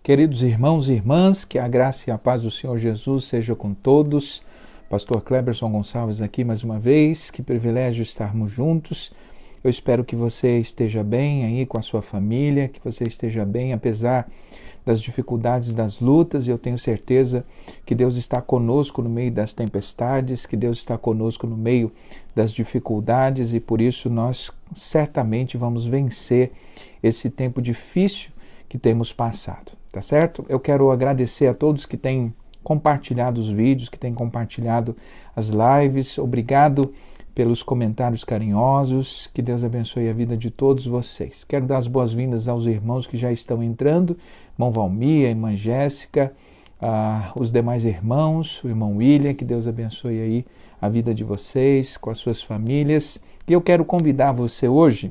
Queridos irmãos e irmãs, que a graça e a paz do Senhor Jesus seja com todos. Pastor Cleberson Gonçalves aqui mais uma vez, que privilégio estarmos juntos. Eu espero que você esteja bem aí com a sua família, que você esteja bem apesar das dificuldades, das lutas, e eu tenho certeza que Deus está conosco no meio das tempestades, que Deus está conosco no meio das dificuldades, e por isso nós certamente vamos vencer esse tempo difícil que temos passado, tá certo? Eu quero agradecer a todos que têm compartilhado os vídeos, que têm compartilhado as lives. Obrigado pelos comentários carinhosos. Que Deus abençoe a vida de todos vocês. Quero dar as boas-vindas aos irmãos que já estão entrando, irmão Valmir, a irmã Jéssica, os demais irmãos, o irmão William. Que Deus abençoe aí a vida de vocês, com as suas famílias. E eu quero convidar você hoje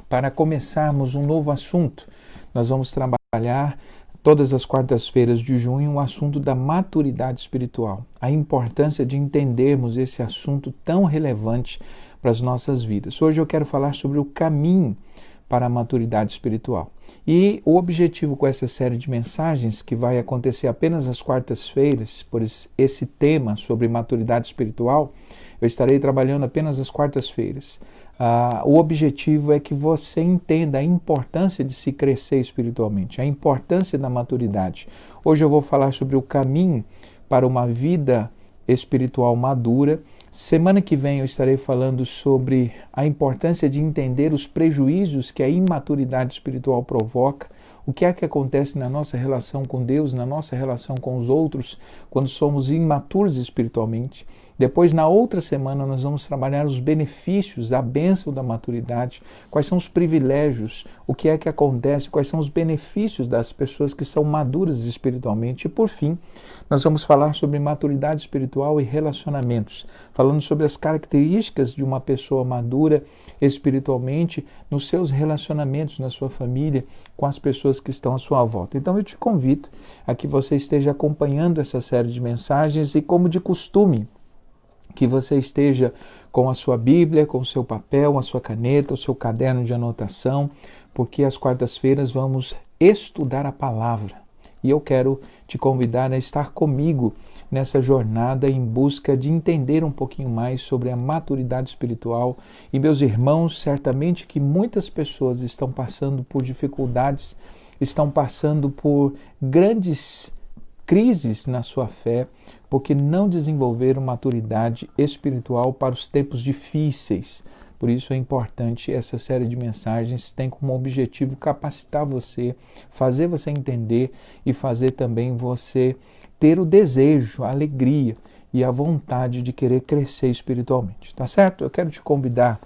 para começarmos um novo assunto. Nós vamos trabalhar todas as quartas-feiras de junho o assunto da maturidade espiritual, a importância de entendermos esse assunto tão relevante para as nossas vidas. Hoje eu quero falar sobre o caminho para a maturidade espiritual. E o objetivo com essa série de mensagens, que vai acontecer apenas às quartas-feiras, por esse tema sobre maturidade espiritual, eu estarei trabalhando apenas às quartas-feiras. O objetivo é que você entenda a importância de se crescer espiritualmente, a importância da maturidade. Hoje eu vou falar sobre o caminho para uma vida espiritual madura. Semana que vem eu estarei falando sobre a importância de entender os prejuízos que a imaturidade espiritual provoca, o que é que acontece na nossa relação com Deus, na nossa relação com os outros, quando somos imaturos espiritualmente. Depois, na outra semana, nós vamos trabalhar os benefícios, a bênção da maturidade, quais são os privilégios, o que é que acontece, quais são os benefícios das pessoas que são maduras espiritualmente. E, por fim, nós vamos falar sobre maturidade espiritual e relacionamentos, falando sobre as características de uma pessoa madura espiritualmente nos seus relacionamentos, na sua família, com as pessoas que estão à sua volta. Então, eu te convido a que você esteja acompanhando essa série de mensagens e, como de costume, que você esteja com a sua Bíblia, com o seu papel, a sua caneta, o seu caderno de anotação, porque às quartas-feiras vamos estudar a palavra. E eu quero te convidar a estar comigo nessa jornada em busca de entender um pouquinho mais sobre a maturidade espiritual. E, meus irmãos, certamente que muitas pessoas estão passando por dificuldades, estão passando por grandes crises na sua fé, porque não desenvolveram maturidade espiritual para os tempos difíceis. Por isso é importante essa série de mensagens, tem como objetivo capacitar você, fazer você entender e fazer também você ter o desejo, a alegria e a vontade de querer crescer espiritualmente. Tá certo? Eu quero te convidar,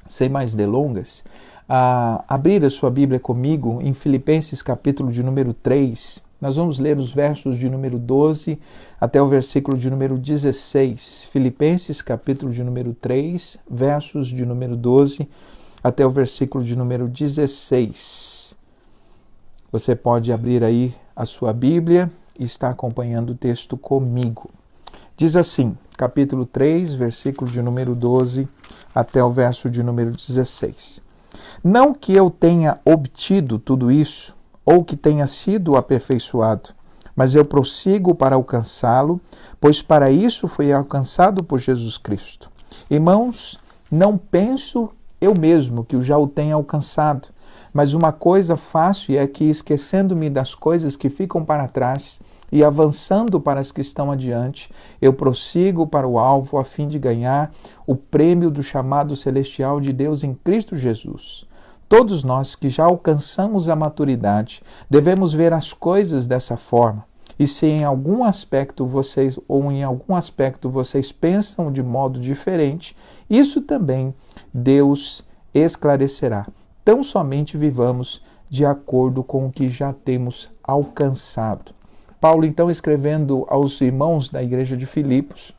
sem mais delongas, a abrir a sua Bíblia comigo em Filipenses capítulo de número 3. Nós vamos ler os versos de número 12 até o versículo de número 16. Filipenses, capítulo de número 3, versos de número 12 até o versículo de número 16. Você pode abrir aí a sua Bíblia e estar acompanhando o texto comigo. Diz assim, capítulo 3, versículo de número 12 até o verso de número 16. Não que eu tenha obtido tudo isso, ou que tenha sido aperfeiçoado, mas eu prossigo para alcançá-lo, pois para isso fui alcançado por Jesus Cristo. Irmãos, não penso eu mesmo que eu já o tenha alcançado, mas uma coisa faço, e é que, esquecendo-me das coisas que ficam para trás e avançando para as que estão adiante, eu prossigo para o alvo a fim de ganhar o prêmio do chamado celestial de Deus em Cristo Jesus. Todos nós que já alcançamos a maturidade devemos ver as coisas dessa forma. E se em algum aspecto vocês pensam de modo diferente, isso também Deus esclarecerá. Tão somente vivamos de acordo com o que já temos alcançado. Paulo, então, escrevendo aos irmãos da igreja de Filipos,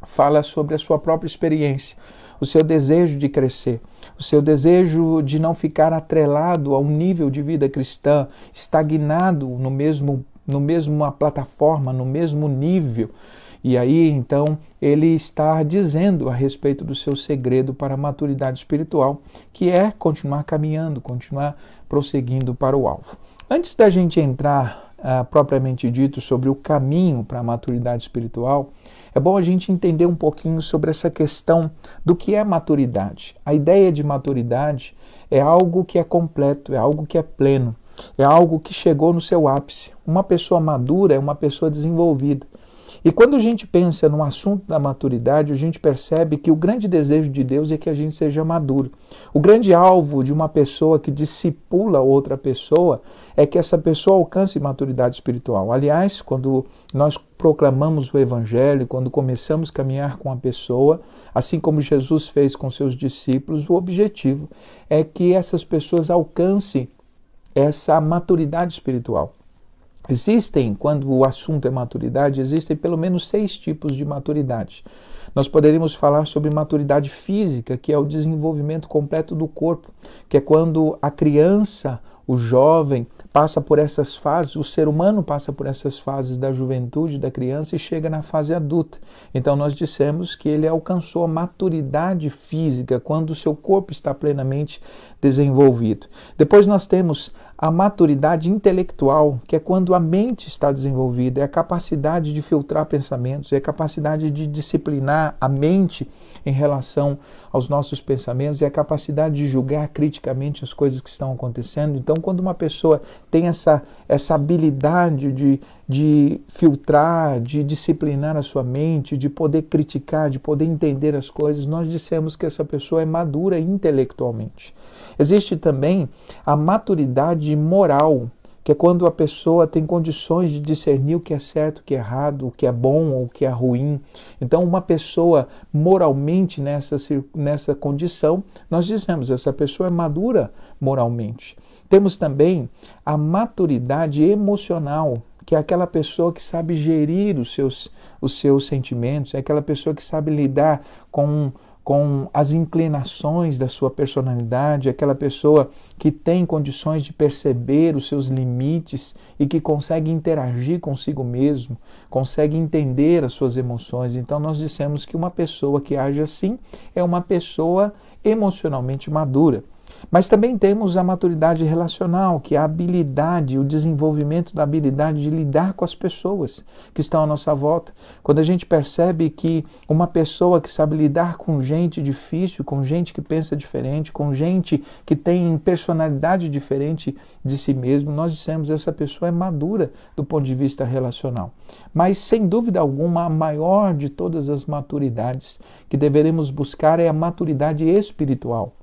fala sobre a sua própria experiência, o seu desejo de crescer, o seu desejo de não ficar atrelado a um nível de vida cristã, estagnado no mesma plataforma, no mesmo nível. E aí, então, ele está dizendo a respeito do seu segredo para a maturidade espiritual, que é continuar caminhando, continuar prosseguindo para o alvo. Antes da gente entrar propriamente dito sobre o caminho para a maturidade espiritual, é bom a gente entender um pouquinho sobre essa questão do que é maturidade. A ideia de maturidade é algo que é completo, é algo que é pleno, é algo que chegou no seu ápice. Uma pessoa madura é uma pessoa desenvolvida. E quando a gente pensa no assunto da maturidade, a gente percebe que o grande desejo de Deus é que a gente seja maduro. O grande alvo de uma pessoa que discipula outra pessoa é que essa pessoa alcance maturidade espiritual. Aliás, quando nós proclamamos o Evangelho, quando começamos a caminhar com a pessoa, assim como Jesus fez com seus discípulos, o objetivo é que essas pessoas alcancem essa maturidade espiritual. Existem, quando o assunto é maturidade, existem pelo menos 6 tipos de maturidade. Nós poderíamos falar sobre maturidade física, que é o desenvolvimento completo do corpo, que é quando a criança, o jovem, passa por essas fases, o ser humano passa por essas fases da juventude, da criança e chega na fase adulta. Então nós dissemos que ele alcançou a maturidade física, quando o seu corpo está plenamente desenvolvido. Depois nós temos a maturidade intelectual, que é quando a mente está desenvolvida, é a capacidade de filtrar pensamentos, é a capacidade de disciplinar a mente em relação aos nossos pensamentos, é a capacidade de julgar criticamente as coisas que estão acontecendo. Então, quando uma pessoa tem essa habilidade de filtrar, de disciplinar a sua mente, de poder criticar, de poder entender as coisas, nós dissemos que essa pessoa é madura intelectualmente. Existe também a maturidade moral, que é quando a pessoa tem condições de discernir o que é certo, o que é errado, o que é bom ou o que é ruim. Então, uma pessoa moralmente nessa condição, nós dizemos, essa pessoa é madura moralmente. Temos também a maturidade emocional, que é aquela pessoa que sabe gerir os seus sentimentos, é aquela pessoa que sabe lidar com as inclinações da sua personalidade, aquela pessoa que tem condições de perceber os seus limites e que consegue interagir consigo mesmo, consegue entender as suas emoções. Então nós dissemos que uma pessoa que age assim é uma pessoa emocionalmente madura. Mas também temos a maturidade relacional, que é a habilidade, o desenvolvimento da habilidade de lidar com as pessoas que estão à nossa volta. Quando a gente percebe que uma pessoa que sabe lidar com gente difícil, com gente que pensa diferente, com gente que tem personalidade diferente de si mesmo, nós dissemos que essa pessoa é madura do ponto de vista relacional. Mas, sem dúvida alguma, a maior de todas as maturidades que deveremos buscar é a maturidade espiritual,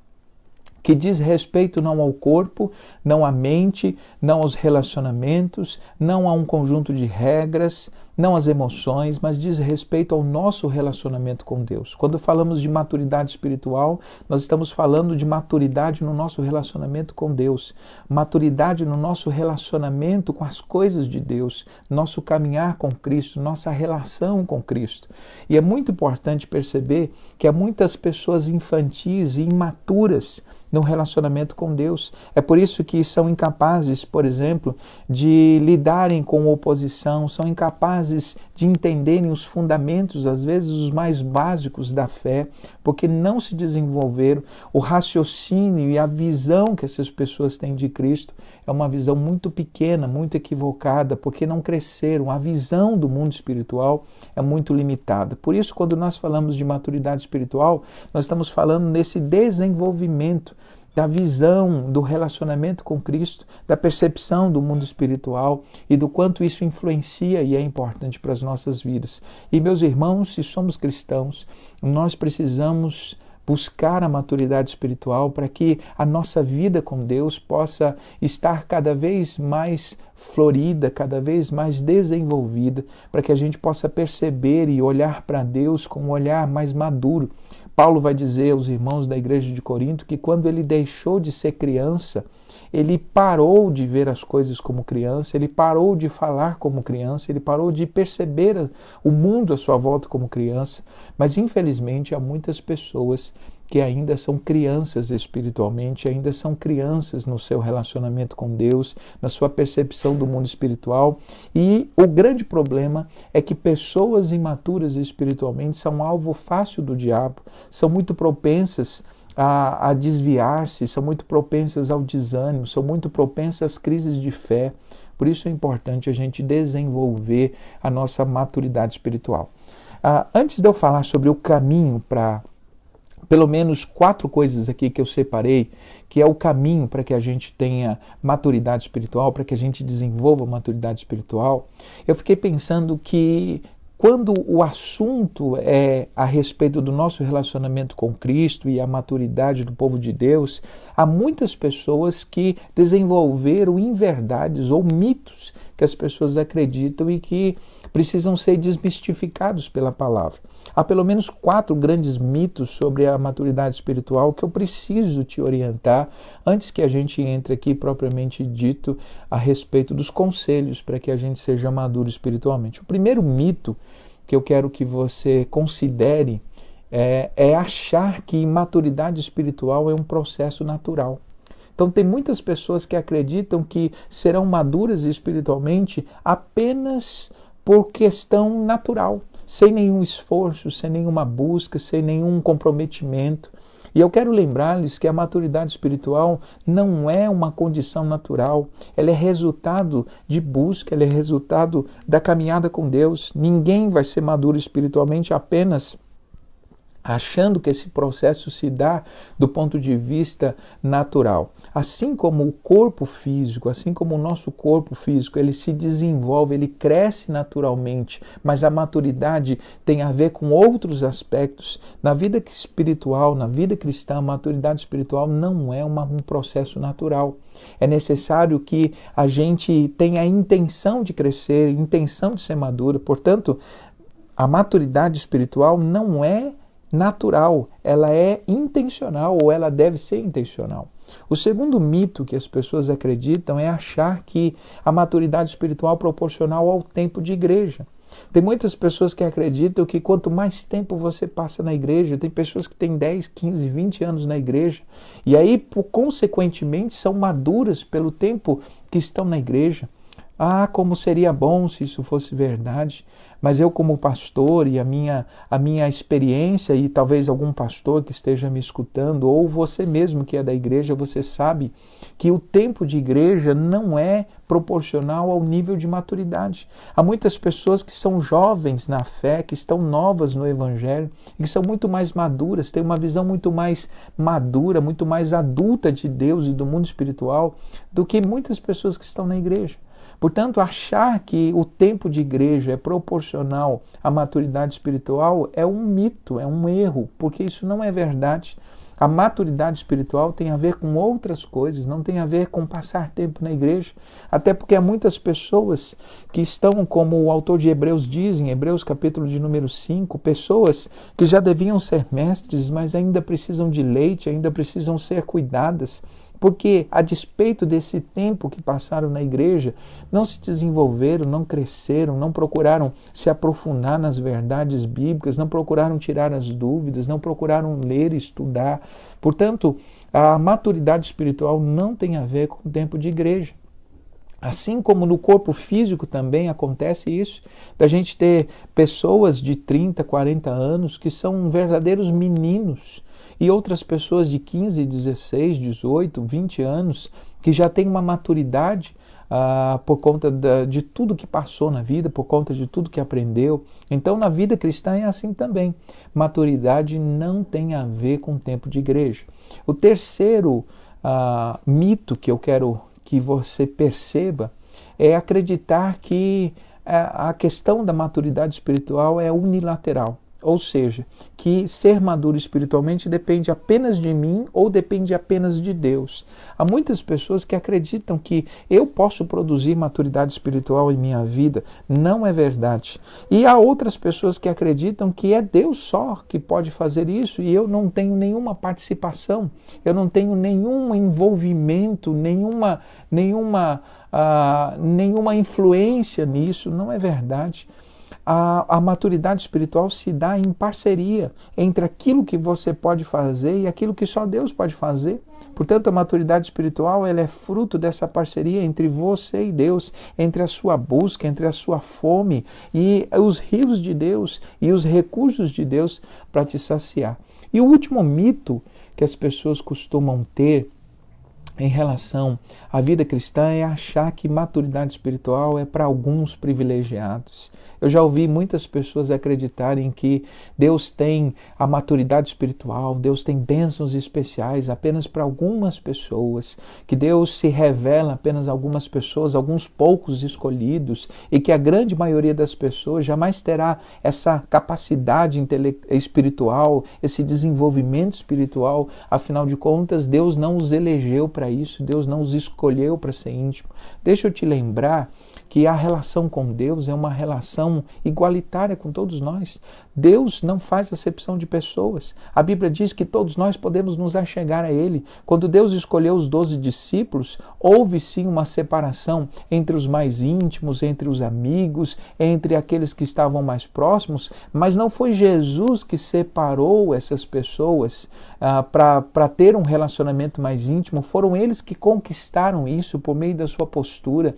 que diz respeito não ao corpo, não à mente, não aos relacionamentos, não a um conjunto de regras, não às emoções, mas diz respeito ao nosso relacionamento com Deus. Quando falamos de maturidade espiritual, nós estamos falando de maturidade no nosso relacionamento com Deus, maturidade no nosso relacionamento com as coisas de Deus, nosso caminhar com Cristo, nossa relação com Cristo. E é muito importante perceber que há muitas pessoas infantis e imaturas no relacionamento com Deus. É por isso que são incapazes, por exemplo, de lidarem com oposição, são incapazes de entenderem os fundamentos, às vezes os mais básicos da fé, porque não se desenvolveram. O raciocínio e a visão que essas pessoas têm de Cristo é uma visão muito pequena, muito equivocada, porque não cresceram. A visão do mundo espiritual é muito limitada. Por isso, quando nós falamos de maturidade espiritual, nós estamos falando nesse desenvolvimento da visão, do relacionamento com Cristo, da percepção do mundo espiritual e do quanto isso influencia e é importante para as nossas vidas. E, meus irmãos, se somos cristãos, nós precisamos buscar a maturidade espiritual para que a nossa vida com Deus possa estar cada vez mais florida, cada vez mais desenvolvida, para que a gente possa perceber e olhar para Deus com um olhar mais maduro. Paulo vai dizer aos irmãos da igreja de Corinto que quando ele deixou de ser criança, ele parou de ver as coisas como criança, ele parou de falar como criança, ele parou de perceber o mundo à sua volta como criança, mas infelizmente há muitas pessoas que ainda são crianças espiritualmente, ainda são crianças no seu relacionamento com Deus, na sua percepção do mundo espiritual. E o grande problema é que pessoas imaturas espiritualmente são alvo fácil do diabo, são muito propensas a desviar-se, são muito propensas ao desânimo, são muito propensas às crises de fé. Por isso é importante a gente desenvolver a nossa maturidade espiritual. Antes de eu falar sobre o caminho para pelo menos 4 coisas aqui que eu separei, que é o caminho para que a gente tenha maturidade espiritual, para que a gente desenvolva maturidade espiritual, eu fiquei pensando que quando o assunto é a respeito do nosso relacionamento com Cristo e a maturidade do povo de Deus, há muitas pessoas que desenvolveram inverdades ou mitos que as pessoas acreditam e que precisam ser desmistificados pela palavra. Há pelo menos 4 grandes mitos sobre a maturidade espiritual que eu preciso te orientar antes que a gente entre aqui propriamente dito a respeito dos conselhos para que a gente seja maduro espiritualmente. O primeiro mito que eu quero que você considere é achar que maturidade espiritual é um processo natural. Então tem muitas pessoas que acreditam que serão maduras espiritualmente apenas por questão natural, sem nenhum esforço, sem nenhuma busca, sem nenhum comprometimento. E eu quero lembrar-lhes que a maturidade espiritual não é uma condição natural, ela é resultado de busca, ela é resultado da caminhada com Deus. Ninguém vai ser maduro espiritualmente apenas achando que esse processo se dá do ponto de vista natural. Assim como o corpo físico, assim como o nosso corpo físico, ele se desenvolve, ele cresce naturalmente, mas a maturidade tem a ver com outros aspectos. Na vida espiritual, na vida cristã, a maturidade espiritual não é um processo natural. É necessário que a gente tenha a intenção de crescer, intenção de ser madura. Portanto, a maturidade espiritual não é natural, ela é intencional ou ela deve ser intencional. O segundo mito que as pessoas acreditam é achar que a maturidade espiritual é proporcional ao tempo de igreja. Tem muitas pessoas que acreditam que quanto mais tempo você passa na igreja, tem pessoas que têm 10, 15, 20 anos na igreja, e aí, consequentemente, são maduras pelo tempo que estão na igreja. Como seria bom se isso fosse verdade, mas eu como pastor e a minha experiência, e talvez algum pastor que esteja me escutando, ou você mesmo que é da igreja, você sabe que o tempo de igreja não é proporcional ao nível de maturidade. Há muitas pessoas que são jovens na fé, que estão novas no evangelho, e que são muito mais maduras, têm uma visão muito mais madura, muito mais adulta de Deus e do mundo espiritual do que muitas pessoas que estão na igreja. Portanto, achar que o tempo de igreja é proporcional à maturidade espiritual é um mito, é um erro, porque isso não é verdade. A maturidade espiritual tem a ver com outras coisas, não tem a ver com passar tempo na igreja, até porque há muitas pessoas que estão, como o autor de Hebreus diz, em Hebreus capítulo de número 5, pessoas que já deviam ser mestres, mas ainda precisam de leite, ainda precisam ser cuidadas, porque, a despeito desse tempo que passaram na igreja, não se desenvolveram, não cresceram, não procuraram se aprofundar nas verdades bíblicas, não procuraram tirar as dúvidas, não procuraram ler e estudar. Portanto, a maturidade espiritual não tem a ver com o tempo de igreja. Assim como no corpo físico também acontece isso, da gente ter pessoas de 30, 40 anos que são verdadeiros meninos, e outras pessoas de 15, 16, 18, 20 anos que já têm uma maturidade por conta de tudo que passou na vida, por conta de tudo que aprendeu. Então, na vida cristã é assim também. Maturidade não tem a ver com o tempo de igreja. O terceiro mito que eu quero que você perceba é acreditar que a questão da maturidade espiritual é unilateral. Ou seja, que ser maduro espiritualmente depende apenas de mim ou depende apenas de Deus. Há muitas pessoas que acreditam que eu posso produzir maturidade espiritual em minha vida. Não é verdade. E há outras pessoas que acreditam que é Deus só que pode fazer isso e eu não tenho nenhuma participação, eu não tenho nenhum envolvimento, nenhuma influência nisso. Não é verdade. A maturidade espiritual se dá em parceria entre aquilo que você pode fazer e aquilo que só Deus pode fazer. Portanto, a maturidade espiritual ela é fruto dessa parceria entre você e Deus, entre a sua busca, entre a sua fome e os rios de Deus e os recursos de Deus para te saciar. E o último mito que as pessoas costumam ter em relação à vida cristã é achar que maturidade espiritual é para alguns privilegiados. Eu já ouvi muitas pessoas acreditarem que Deus tem a maturidade espiritual, Deus tem bênçãos especiais apenas para algumas pessoas, que Deus se revela apenas a algumas pessoas, alguns poucos escolhidos, e que a grande maioria das pessoas jamais terá essa capacidade espiritual, esse desenvolvimento espiritual. Afinal de contas, Deus não os elegeu para isso, Deus não os escolheu para ser íntimo. Deixa eu te lembrar que a relação com Deus é uma relação igualitária com todos nós. Deus não faz acepção de pessoas. A Bíblia diz que todos nós podemos nos achegar a Ele. Quando Deus escolheu os 12 discípulos, houve sim uma separação entre os mais íntimos, entre os amigos, entre aqueles que estavam mais próximos, mas não foi Jesus que separou essas pessoas para ter um relacionamento mais íntimo. Foram eles que conquistaram isso por meio da sua postura,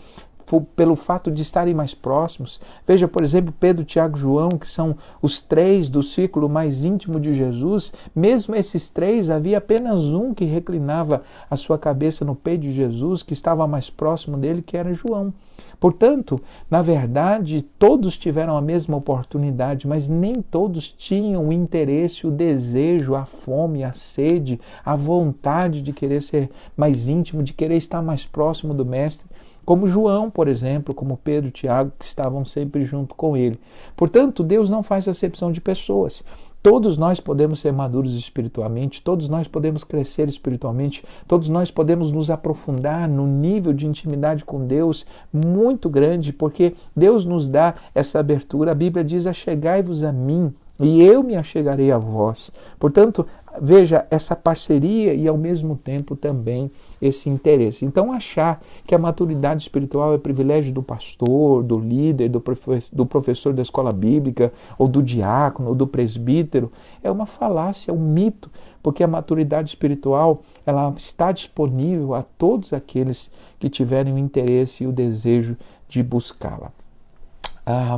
pelo fato de estarem mais próximos. Veja, por exemplo, Pedro, Tiago e João, que são os 3 do círculo mais íntimo de Jesus. Mesmo esses 3, havia apenas um que reclinava a sua cabeça no peito de Jesus, que estava mais próximo dele, que era João. Portanto, na verdade, todos tiveram a mesma oportunidade, mas nem todos tinham o interesse, o desejo, a fome, a sede, a vontade de querer ser mais íntimo, de querer estar mais próximo do Mestre, como João, por exemplo, como Pedro e Tiago, que estavam sempre junto com ele. Portanto, Deus não faz acepção de pessoas. Todos nós podemos ser maduros espiritualmente, todos nós podemos crescer espiritualmente, todos nós podemos nos aprofundar no nível de intimidade com Deus muito grande, porque Deus nos dá essa abertura. A Bíblia diz: achegai-vos a mim, e eu me achegarei a vós. Portanto, veja essa parceria e ao mesmo tempo também esse interesse. Então, achar que a maturidade espiritual é privilégio do pastor, do líder, do professor da escola bíblica, ou do diácono, ou do presbítero, é uma falácia, um mito, porque a maturidade espiritual ela está disponível a todos aqueles que tiverem o interesse e o desejo de buscá-la.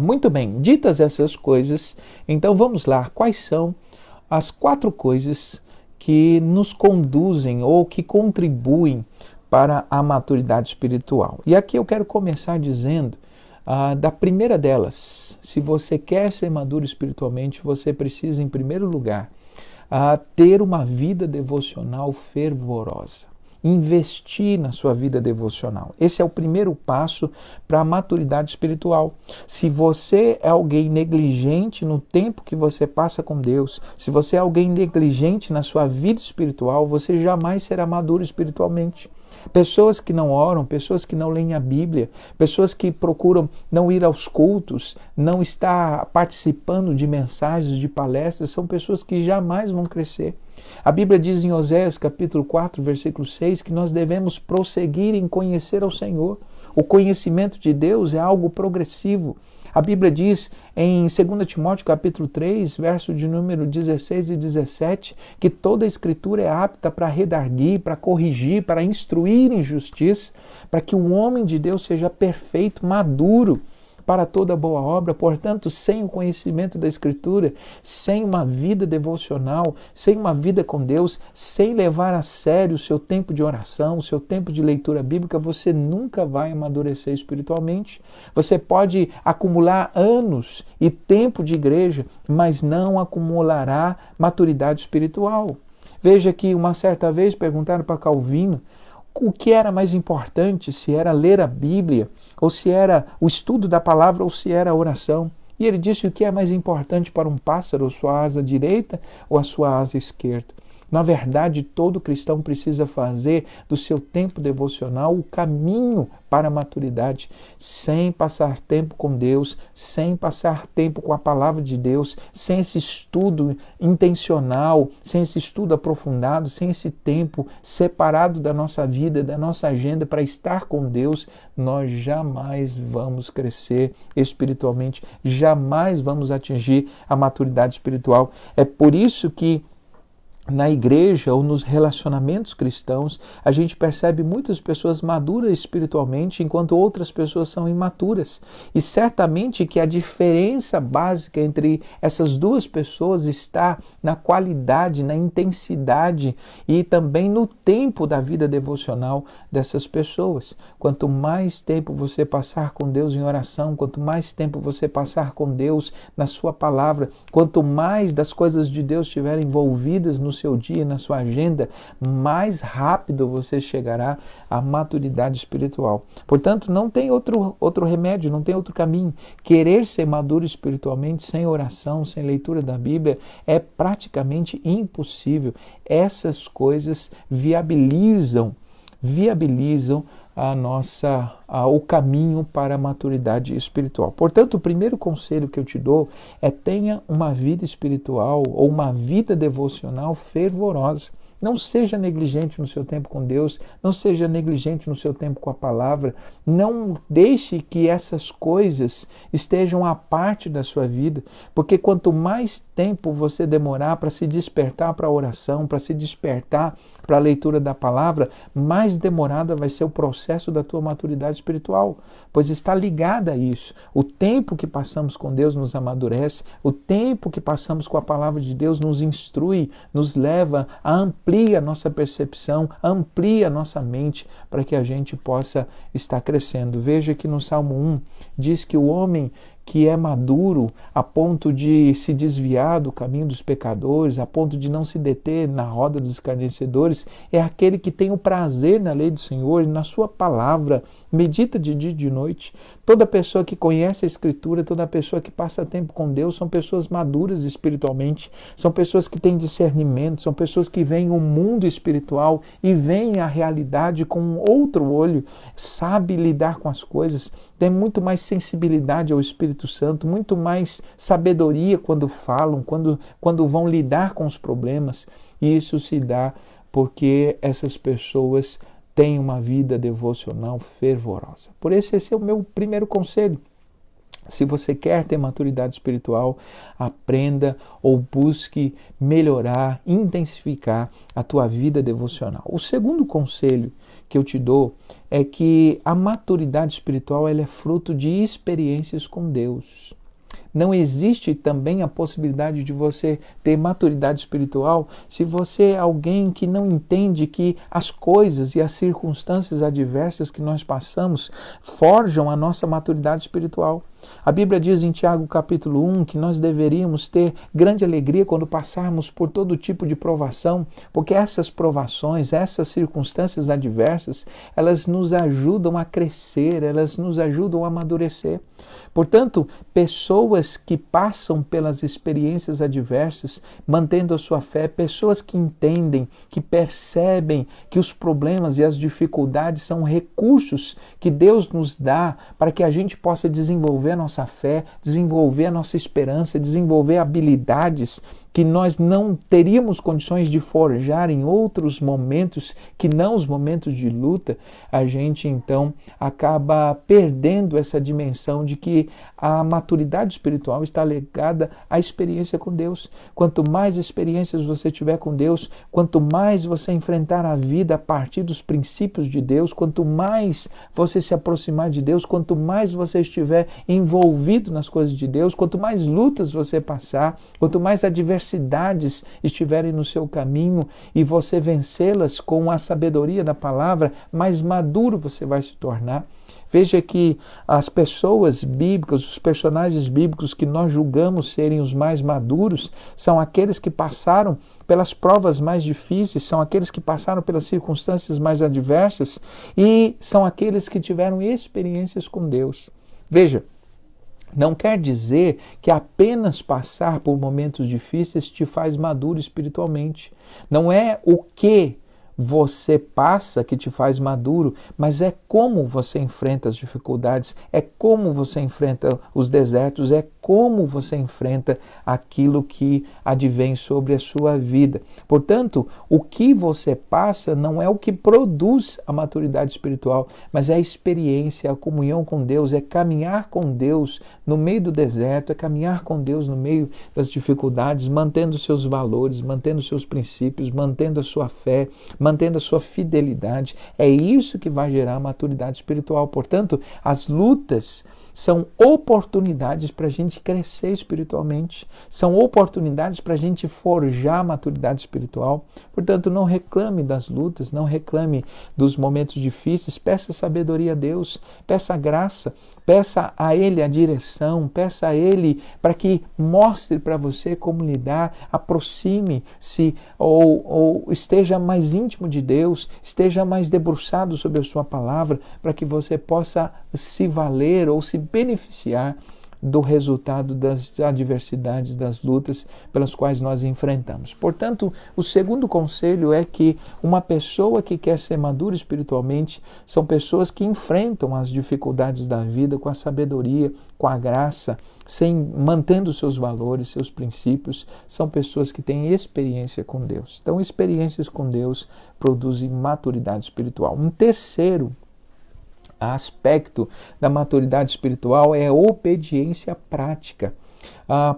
Muito bem, ditas essas coisas, então vamos lá. Quais são as 4 coisas que nos conduzem ou que contribuem para a maturidade espiritual? E aqui eu quero começar dizendo da primeira delas. Se você quer ser maduro espiritualmente, você precisa, em primeiro lugar, ter uma vida devocional fervorosa. Investir na sua vida devocional. Esse é o primeiro passo para a maturidade espiritual. Se você é alguém negligente no tempo que você passa com Deus, se você é alguém negligente na sua vida espiritual, você jamais será maduro espiritualmente. Pessoas que não oram, pessoas que não leem a Bíblia, pessoas que procuram não ir aos cultos, não estar participando de mensagens, de palestras, são pessoas que jamais vão crescer. A Bíblia diz em Oséias capítulo 4, versículo 6, que nós devemos prosseguir em conhecer ao Senhor. O conhecimento de Deus é algo progressivo. A Bíblia diz em 2 Timóteo capítulo 3, verso de número 16 e 17, que toda a Escritura é apta para redarguir, para corrigir, para instruir em justiça, para que o homem de Deus seja perfeito, maduro, para toda boa obra. Portanto, sem o conhecimento da Escritura, sem uma vida devocional, sem uma vida com Deus, sem levar a sério o seu tempo de oração, o seu tempo de leitura bíblica, você nunca vai amadurecer espiritualmente. Você pode acumular anos e tempo de igreja, mas não acumulará maturidade espiritual. Veja que uma certa vez perguntaram para Calvino o que era mais importante, se era ler a Bíblia, ou se era o estudo da palavra, ou se era a oração. E ele disse: o que é mais importante para um pássaro, a sua asa direita ou a sua asa esquerda? Na verdade, todo cristão precisa fazer do seu tempo devocional o caminho para a maturidade, sem passar tempo com Deus, sem passar tempo com a palavra de Deus, sem esse estudo intencional, sem esse estudo aprofundado, sem esse tempo separado da nossa vida, da nossa agenda para estar com Deus, nós jamais vamos crescer espiritualmente, jamais vamos atingir a maturidade espiritual. É por isso que na igreja ou nos relacionamentos cristãos, a gente percebe muitas pessoas maduras espiritualmente, enquanto outras pessoas são imaturas. E certamente que a diferença básica entre essas duas pessoas está na qualidade, na intensidade e também no tempo da vida devocional dessas pessoas. Quanto mais tempo você passar com Deus em oração, quanto mais tempo você passar com Deus na sua palavra, quanto mais das coisas de Deus estiverem envolvidas no seu dia, na sua agenda, mais rápido você chegará à maturidade espiritual. Portanto, não tem outro remédio, não tem outro caminho. Querer ser maduro espiritualmente sem oração, sem leitura da Bíblia, é praticamente impossível. Essas coisas viabilizam o caminho para a maturidade espiritual. Portanto, o primeiro conselho que eu te dou é: tenha uma vida espiritual ou uma vida devocional fervorosa. Não seja negligente no seu tempo com Deus, não seja negligente no seu tempo com a palavra, não deixe que essas coisas estejam à parte da sua vida, porque quanto mais tempo você demorar para se despertar para a oração, para se despertar para a leitura da palavra, mais demorada vai ser o processo da tua maturidade espiritual, pois está ligada a isso. O tempo que passamos com Deus nos amadurece, o tempo que passamos com a palavra de Deus nos instrui, nos leva a ampliar a nossa percepção, amplia a nossa mente para que a gente possa estar crescendo. Veja que no Salmo 1 diz que o homem que é maduro a ponto de se desviar do caminho dos pecadores, a ponto de não se deter na roda dos escarnecedores, é aquele que tem o prazer na lei do Senhor e na sua palavra, medita de dia e de noite. Toda pessoa que conhece a Escritura, toda pessoa que passa tempo com Deus, são pessoas maduras espiritualmente, são pessoas que têm discernimento, são pessoas que veem o mundo espiritual e veem a realidade com outro olho, sabe lidar com as coisas, tem muito mais sensibilidade ao Espírito Santo, muito mais sabedoria quando falam, quando vão lidar com os problemas. E isso se dá porque essas pessoas têm uma vida devocional fervorosa. Por isso, esse é o meu primeiro conselho. Se você quer ter maturidade espiritual, aprenda ou busque melhorar, intensificar a tua vida devocional. O segundo conselho que eu te dou é que a maturidade espiritual ela é fruto de experiências com Deus. Não existe também a possibilidade de você ter maturidade espiritual se você é alguém que não entende que as coisas e as circunstâncias adversas que nós passamos forjam a nossa maturidade espiritual. A Bíblia diz em Tiago capítulo 1 que nós deveríamos ter grande alegria quando passarmos por todo tipo de provação, porque essas provações, essas circunstâncias adversas, elas nos ajudam a crescer, elas nos ajudam a amadurecer. Portanto, pessoas que passam pelas experiências adversas, mantendo a sua fé, pessoas que entendem, que percebem que os problemas e as dificuldades são recursos que Deus nos dá para que a gente possa desenvolver a nossa fé, desenvolver a nossa esperança, desenvolver habilidades que nós não teríamos condições de forjar em outros momentos que não os momentos de luta, a gente então acaba perdendo essa dimensão de que a maturidade espiritual está ligada à experiência com Deus. Quanto mais experiências você tiver com Deus, quanto mais você enfrentar a vida a partir dos princípios de Deus, quanto mais você se aproximar de Deus, quanto mais você estiver envolvido nas coisas de Deus, quanto mais lutas você passar, quanto mais adversidades estiverem no seu caminho e você vencê-las com a sabedoria da palavra, mais maduro você vai se tornar. Veja que as pessoas bíblicas, os personagens bíblicos que nós julgamos serem os mais maduros, são aqueles que passaram pelas provas mais difíceis, são aqueles que passaram pelas circunstâncias mais adversas e são aqueles que tiveram experiências com Deus. Veja, não quer dizer que apenas passar por momentos difíceis te faz maduro espiritualmente. Não é o que você passa que te faz maduro, mas é como você enfrenta as dificuldades, é como você enfrenta os desertos, é como você enfrenta aquilo que advém sobre a sua vida. Portanto, o que você passa não é o que produz a maturidade espiritual, mas é a experiência, a comunhão com Deus, é caminhar com Deus no meio do deserto, é caminhar com Deus no meio das dificuldades, mantendo seus valores, mantendo seus princípios, mantendo a sua fé, mantendo a sua fidelidade. É isso que vai gerar maturidade espiritual. Portanto, as lutas são oportunidades para a gente crescer espiritualmente, são oportunidades para a gente forjar a maturidade espiritual. Portanto, não reclame das lutas, não reclame dos momentos difíceis, peça sabedoria a Deus, peça graça, peça a Ele a direção, peça a Ele para que mostre para você como lidar, aproxime-se ou esteja mais íntimo de Deus, esteja mais debruçado sobre a sua palavra, para que você possa se valer ou se beneficiar do resultado das adversidades, das lutas pelas quais nós enfrentamos. Portanto, o segundo conselho é que uma pessoa que quer ser madura espiritualmente são pessoas que enfrentam as dificuldades da vida com a sabedoria, com a graça, mantendo seus valores, seus princípios. São pessoas que têm experiência com Deus. Então, experiências com Deus produzem maturidade espiritual. Um terceiro aspecto da maturidade espiritual é a obediência prática.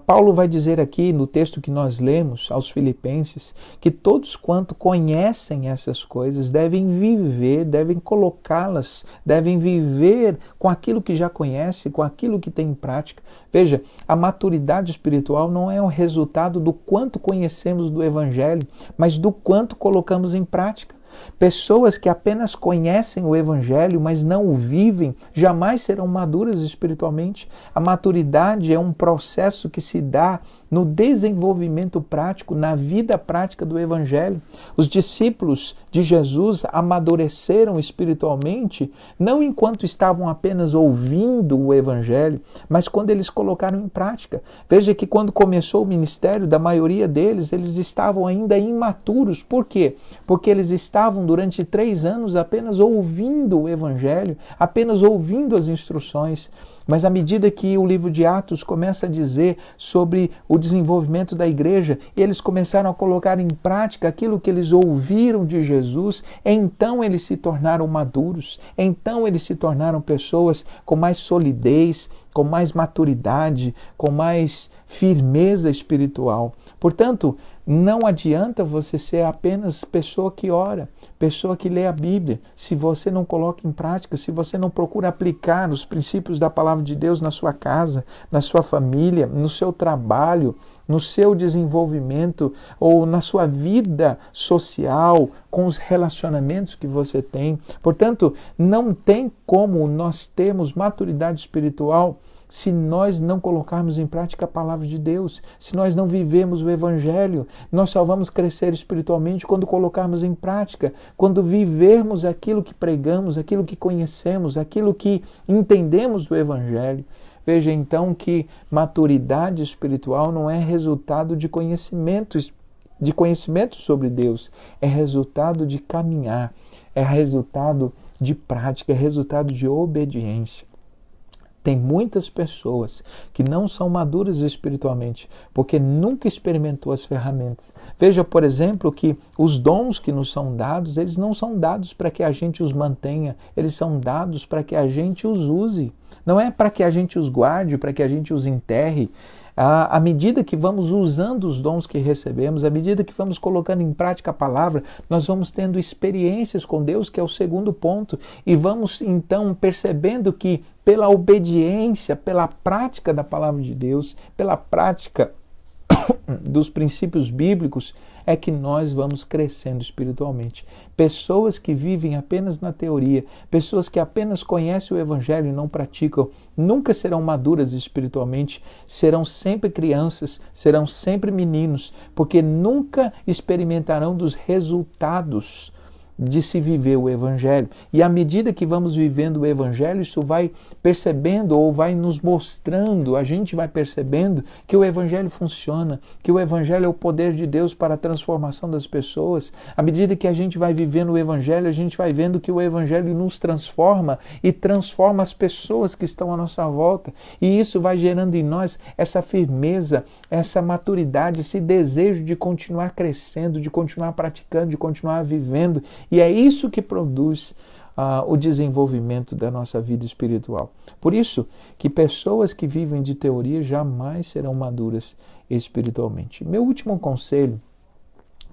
Paulo vai dizer aqui no texto que nós lemos aos Filipenses que todos quanto conhecem essas coisas devem viver, devem colocá-las, devem viver com aquilo que já conhece, com aquilo que tem em prática. Veja, a maturidade espiritual não é o resultado do quanto conhecemos do Evangelho, mas do quanto colocamos em prática. Pessoas que apenas conhecem o Evangelho, mas não o vivem, jamais serão maduras espiritualmente. A maturidade é um processo que se dá no desenvolvimento prático, na vida prática do Evangelho. Os discípulos de Jesus amadureceram espiritualmente, não enquanto estavam apenas ouvindo o Evangelho, mas quando eles colocaram em prática. Veja que quando começou o ministério da maioria deles, eles estavam ainda imaturos. Por quê? Porque eles estavam durante 3 anos apenas ouvindo o Evangelho, apenas ouvindo as instruções. Mas à medida que o livro de Atos começa a dizer sobre o desenvolvimento da igreja, e eles começaram a colocar em prática aquilo que eles ouviram de Jesus, então eles se tornaram maduros, então eles se tornaram pessoas com mais solidez, com mais maturidade, com mais firmeza espiritual. Portanto, não adianta você ser apenas pessoa que ora, pessoa que lê a Bíblia, se você não coloca em prática, se você não procura aplicar os princípios da palavra de Deus na sua casa, na sua família, no seu trabalho, no seu desenvolvimento ou na sua vida social, com os relacionamentos que você tem. Portanto, não tem como nós termos maturidade espiritual se nós não colocarmos em prática a palavra de Deus, se nós não vivemos o Evangelho. Nós só vamos crescer espiritualmente quando colocarmos em prática, quando vivermos aquilo que pregamos, aquilo que conhecemos, aquilo que entendemos do Evangelho. Veja então que maturidade espiritual não é resultado de conhecimento sobre Deus, é resultado de caminhar, é resultado de prática, é resultado de obediência. Tem muitas pessoas que não são maduras espiritualmente porque nunca experimentou as ferramentas. Veja, por exemplo, que os dons que nos são dados, eles não são dados para que a gente os mantenha, eles são dados para que a gente os use. Não é para que a gente os guarde, para que a gente os enterre. À medida que vamos usando os dons que recebemos, à medida que vamos colocando em prática a palavra, nós vamos tendo experiências com Deus, que é o segundo ponto, e vamos então percebendo que pela obediência, pela prática da palavra de Deus, pela prática dos princípios bíblicos, é que nós vamos crescendo espiritualmente. Pessoas que vivem apenas na teoria, pessoas que apenas conhecem o Evangelho e não praticam, nunca serão maduras espiritualmente, serão sempre crianças, serão sempre meninos, porque nunca experimentarão dos resultados de se viver o Evangelho. E à medida que vamos vivendo o Evangelho, isso vai percebendo ou vai nos mostrando, a gente vai percebendo que o Evangelho funciona, que o Evangelho é o poder de Deus para a transformação das pessoas. À medida que a gente vai vivendo o Evangelho, a gente vai vendo que o Evangelho nos transforma e transforma as pessoas que estão à nossa volta. E isso vai gerando em nós essa firmeza, essa maturidade, esse desejo de continuar crescendo, de continuar praticando, de continuar vivendo. E é isso que produz o desenvolvimento da nossa vida espiritual. Por isso que pessoas que vivem de teoria jamais serão maduras espiritualmente. Meu último conselho,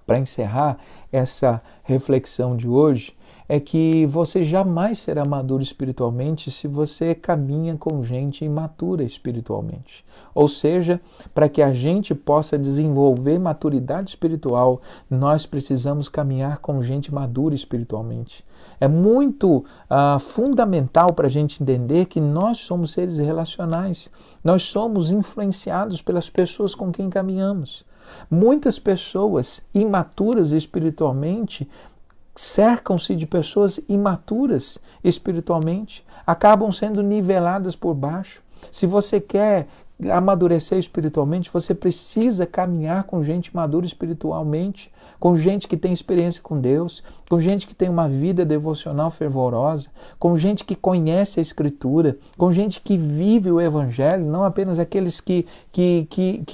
para encerrar essa reflexão de hoje, é que você jamais será maduro espiritualmente se você caminha com gente imatura espiritualmente. Ou seja, para que a gente possa desenvolver maturidade espiritual, nós precisamos caminhar com gente madura espiritualmente. É muito fundamental para a gente entender que nós somos seres relacionais. Nós somos influenciados pelas pessoas com quem caminhamos. Muitas pessoas imaturas espiritualmente cercam-se de pessoas imaturas espiritualmente, acabam sendo niveladas por baixo. Se você quer amadurecer espiritualmente, você precisa caminhar com gente madura espiritualmente, com gente que tem experiência com Deus, com gente que tem uma vida devocional fervorosa, com gente que conhece a Escritura, com gente que vive o Evangelho, não apenas aqueles que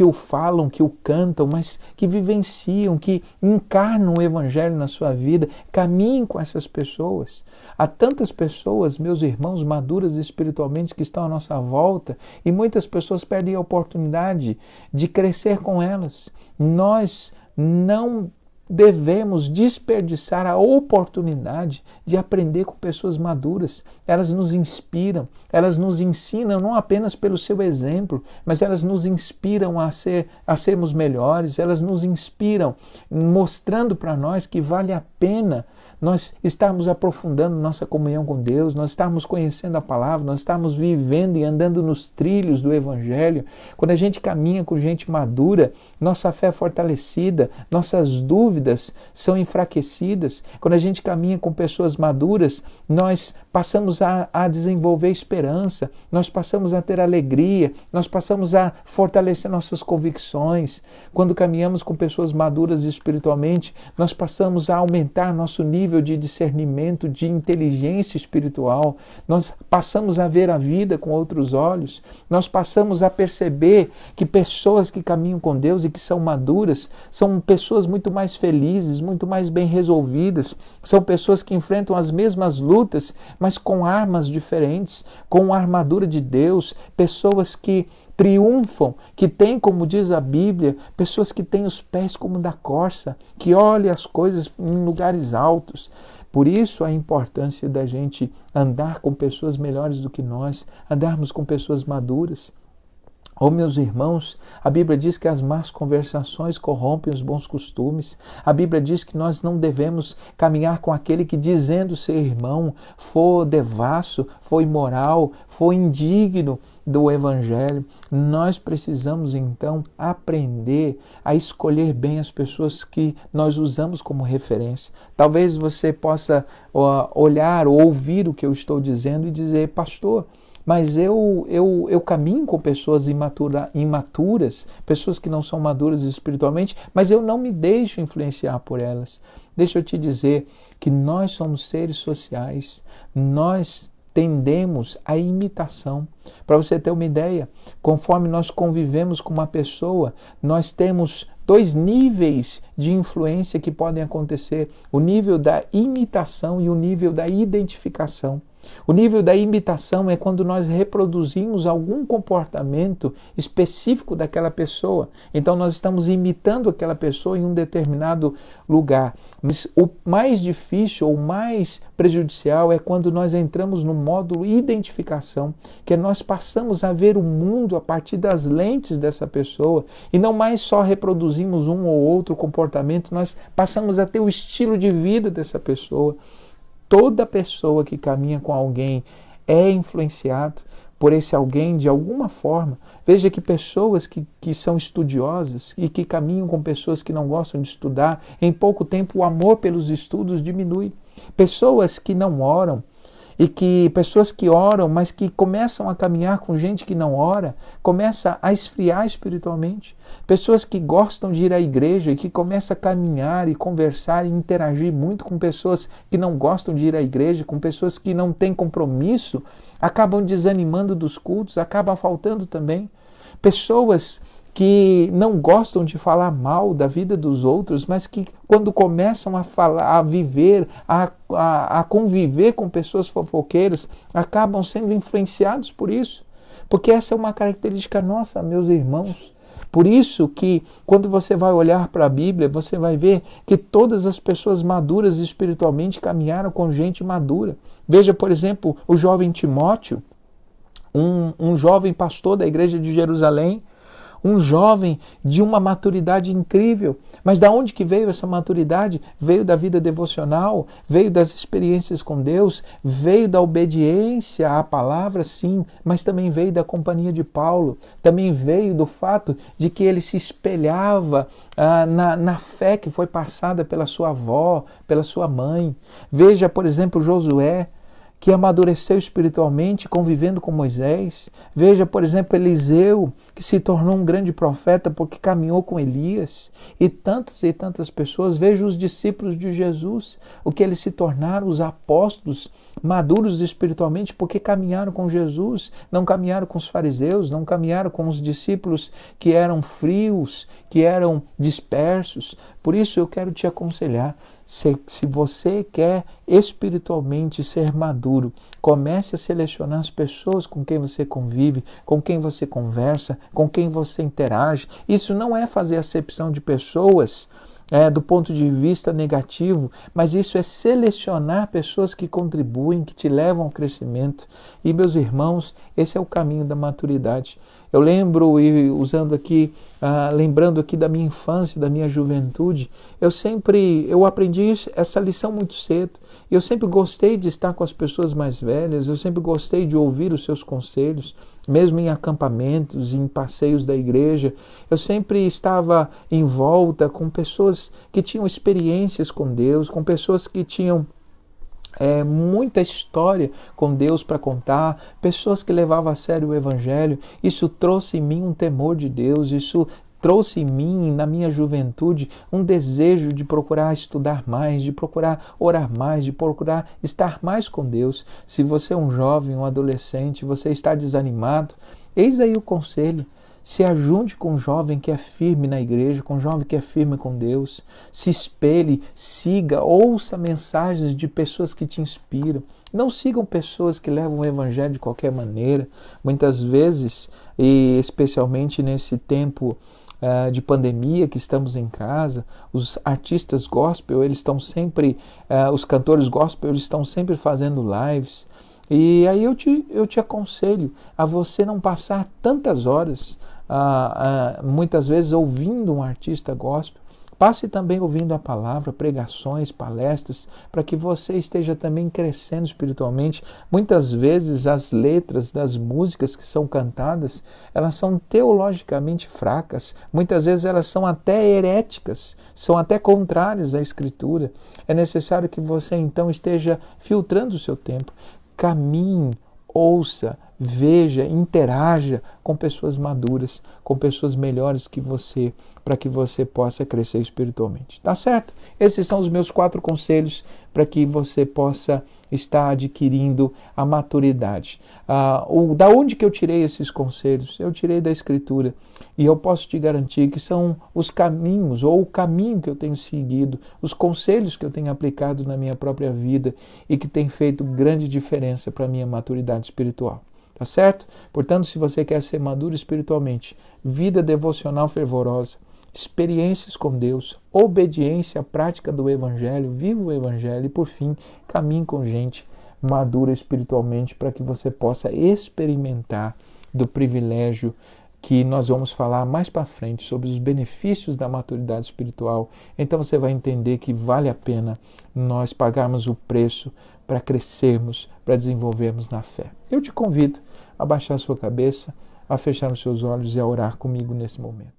o falam, que o cantam, mas que vivenciam, que encarnam o Evangelho na sua vida. Caminhem com essas pessoas. Há tantas pessoas, meus irmãos, maduras espiritualmente que estão à nossa volta e muitas pessoas perdem a oportunidade de crescer com elas. Nós não devemos desperdiçar a oportunidade de aprender com pessoas maduras. Elas nos inspiram, elas nos ensinam não apenas pelo seu exemplo, mas elas nos inspiram a sermos melhores, elas nos inspiram mostrando para nós que vale a pena nós estarmos aprofundando nossa comunhão com Deus, nós estarmos conhecendo a palavra, nós estarmos vivendo e andando nos trilhos do Evangelho. Quando a gente caminha com gente madura, nossa fé é fortalecida, nossas dúvidas são enfraquecidas. Quando a gente caminha com pessoas maduras, nós passamos a desenvolver esperança, nós passamos a ter alegria, nós passamos a fortalecer nossas convicções. Quando caminhamos com pessoas maduras espiritualmente, nós passamos a aumentar nosso nível de discernimento, de inteligência espiritual. Nós passamos a ver a vida com outros olhos. Nós passamos a perceber que pessoas que caminham com Deus e que são maduras são pessoas muito mais felizes, muito mais bem resolvidas. São pessoas que enfrentam as mesmas lutas, mas com armas diferentes, com a armadura de Deus. Pessoas que triunfam, que têm, como diz a Bíblia, pessoas que têm os pés como da corça, que olham as coisas em lugares altos. Por isso a importância da gente andar com pessoas melhores do que nós, andarmos com pessoas maduras. Oh, meus irmãos, a Bíblia diz que as más conversações corrompem os bons costumes. A Bíblia diz que nós não devemos caminhar com aquele que, dizendo ser irmão, for devasso, for imoral, for indigno do Evangelho. Nós precisamos, então, aprender a escolher bem as pessoas que nós usamos como referência. Talvez você possa olhar ou ouvir o que eu estou dizendo e dizer: pastor, mas eu caminho com pessoas imaturas, pessoas que não são maduras espiritualmente, mas eu não me deixo influenciar por elas. Deixa eu te dizer que nós somos seres sociais, nós tendemos à imitação. Para você ter uma ideia, conforme nós convivemos com uma pessoa, nós temos dois níveis de influência que podem acontecer: o nível da imitação e o nível da identificação. O nível da imitação é quando nós reproduzimos algum comportamento específico daquela pessoa. Então nós estamos imitando aquela pessoa em um determinado lugar. Mas o mais difícil ou mais prejudicial é quando nós entramos no módulo identificação, que nós passamos a ver o mundo a partir das lentes dessa pessoa e não mais só reproduzimos um ou outro comportamento, nós passamos a ter o estilo de vida dessa pessoa. Toda pessoa que caminha com alguém é influenciado por esse alguém de alguma forma. Veja que pessoas que são estudiosas e que caminham com pessoas que não gostam de estudar, em pouco tempo o amor pelos estudos diminui. Pessoas que não oram, e que pessoas que oram, mas que começam a caminhar com gente que não ora, começa a esfriar espiritualmente. Pessoas que gostam de ir à igreja e que começam a caminhar e conversar e interagir muito com pessoas que não gostam de ir à igreja, com pessoas que não têm compromisso, acabam desanimando dos cultos, acabam faltando também. Pessoas que não gostam de falar mal da vida dos outros, mas que quando começam a falar, a viver, a conviver com pessoas fofoqueiras, acabam sendo influenciados por isso. Porque essa é uma característica nossa, meus irmãos. Por isso que quando você vai olhar para a Bíblia, você vai ver que todas as pessoas maduras espiritualmente caminharam com gente madura. Veja, por exemplo, o jovem Timóteo, um jovem pastor da igreja de Jerusalém, um jovem de uma maturidade incrível. Mas da onde que veio essa maturidade? Veio da vida devocional, veio das experiências com Deus, veio da obediência à palavra, sim, mas também veio da companhia de Paulo, também veio do fato de que ele se espelhava na fé que foi passada pela sua avó, pela sua mãe. Veja, por exemplo, Josué, que amadureceu espiritualmente convivendo com Moisés. Veja, por exemplo, Eliseu, que se tornou um grande profeta porque caminhou com Elias. E tantas pessoas. Veja os discípulos de Jesus, o que eles se tornaram, os apóstolos, maduros espiritualmente porque caminharam com Jesus, não caminharam com os fariseus, não caminharam com os discípulos que eram frios, que eram dispersos. Por isso eu quero te aconselhar, se você quer espiritualmente ser maduro, comece a selecionar as pessoas com quem você convive, com quem você conversa, com quem você interage. Isso não é fazer acepção de pessoas do ponto de vista negativo, mas isso é selecionar pessoas que contribuem, que te levam ao crescimento. E, meus irmãos, esse é o caminho da maturidade. Eu lembro, e lembrando aqui da minha infância, da minha juventude, eu aprendi essa lição muito cedo. Eu sempre gostei de estar com as pessoas mais velhas, eu sempre gostei de ouvir os seus conselhos, mesmo em acampamentos, em passeios da igreja. Eu sempre estava em volta com pessoas que tinham experiências com Deus, com pessoas que tinham muita história com Deus para contar, pessoas que levavam a sério o Evangelho. Isso trouxe em mim um temor de Deus, isso trouxe em mim, na minha juventude, um desejo de procurar estudar mais, de procurar orar mais, de procurar estar mais com Deus. Se você é um jovem, um adolescente, você está desanimado, eis aí o conselho. Se ajunte com um jovem que é firme na igreja, com um jovem que é firme com Deus. Se espelhe, siga, ouça mensagens de pessoas que te inspiram. Não sigam pessoas que levam o evangelho de qualquer maneira. Muitas vezes, e especialmente nesse tempo de pandemia que estamos em casa, os artistas gospel, eles estão sempre, os cantores gospel, eles estão sempre fazendo lives. E aí eu te aconselho a você não passar tantas horas, muitas vezes ouvindo um artista gospel. Passe também ouvindo a palavra, pregações, palestras, para que você esteja também crescendo espiritualmente. Muitas vezes as letras das músicas que são cantadas, elas são teologicamente fracas. Muitas vezes elas são até heréticas, são até contrárias à Escritura. É necessário que você então esteja filtrando o seu tempo. Caminhe, ouça, veja, interaja com pessoas maduras, com pessoas melhores que você, para que você possa crescer espiritualmente. Tá certo? Esses são os meus 4 conselhos para que você possa estar adquirindo a maturidade. Da onde que eu tirei esses conselhos? Eu tirei da Escritura. E eu posso te garantir que são os caminhos, ou o caminho que eu tenho seguido, os conselhos que eu tenho aplicado na minha própria vida e que tem feito grande diferença para a minha maturidade espiritual. Tá certo? Portanto, se você quer ser maduro espiritualmente, vida devocional fervorosa, experiências com Deus, obediência à prática do Evangelho, viva o Evangelho e, por fim, caminhe com gente madura espiritualmente para que você possa experimentar do privilégio que nós vamos falar mais para frente sobre os benefícios da maturidade espiritual. Então você vai entender que vale a pena nós pagarmos o preço para crescermos, para desenvolvermos na fé. Eu te convido a baixar a sua cabeça, a fechar os seus olhos e a orar comigo nesse momento.